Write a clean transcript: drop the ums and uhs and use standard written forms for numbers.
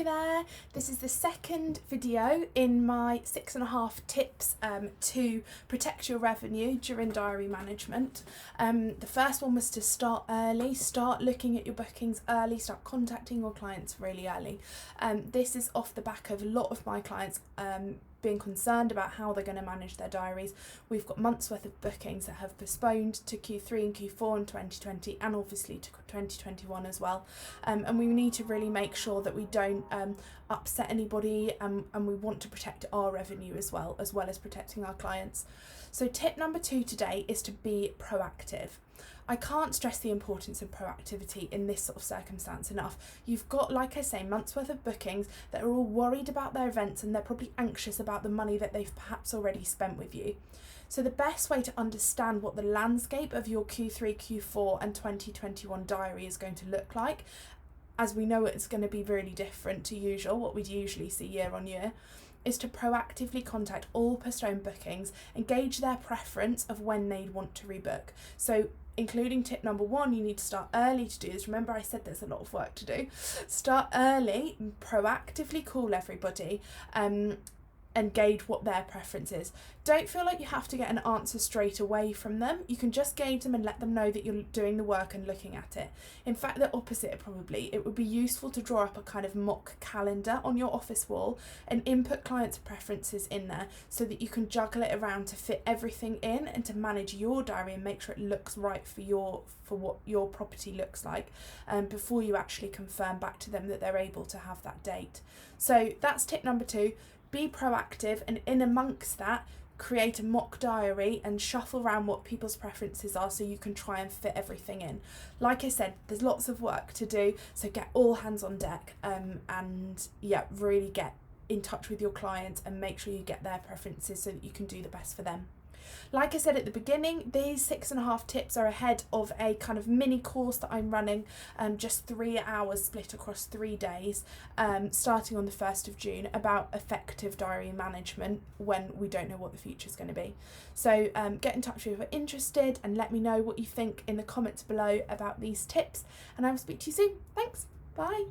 Hello there, this is the second video in my 6.5 tips to protect your revenue during diary management. The first one was to start early, start looking at your bookings early, start contacting your clients really early. This is off the back of a lot of my clients being concerned about how they're going to manage their diaries. We've got months worth of bookings that have postponed to Q3 and Q4 in 2020 and obviously to 2021 as well, and we need to really make sure that we don't upset anybody, and we want to protect our revenue as well as protecting our clients. So tip number 2 today is to be proactive. I can't stress the importance of proactivity in this sort of circumstance enough. You've got, like I say, months worth of bookings that are all worried about their events, and they're probably anxious about the money that they've perhaps already spent with you. So the best way to understand what the landscape of your Q3, Q4 and 2021 diary is going to look like, as we know it's going to be really different to usual, what we'd usually see year on year, is to proactively contact all postponed bookings and gauge their preference of when they'd want to rebook. So including tip number 1, you need to start early to do this. Remember, I said there's a lot of work to do. Start early, proactively call everybody and gauge what their preference is. Don't feel like you have to get an answer straight away from them. You can just gauge them and let them know that you're doing the work and looking at it. In fact, the opposite probably. It would be useful to draw up a kind of mock calendar on your office wall and input clients' preferences in there so that you can juggle it around to fit everything in and to manage your diary and make sure it looks right for what your property looks like, before you actually confirm back to them that they're able to have that date. So that's tip number 2. Be proactive, and in amongst that, create a mock diary and shuffle around what people's preferences are so you can try and fit everything in. Like I said, there's lots of work to do, so get all hands on deck, and really get in touch with your clients and make sure you get their preferences so that you can do the best for them. Like I said at the beginning, these 6.5 tips are ahead of a kind of mini course that I'm running, just 3 hours split across 3 days, starting on the 1st of June, about effective diary management when we don't know what the future is going to be. So get in touch if you're interested and let me know what you think in the comments below about these tips, and I will speak to you soon. Thanks, bye.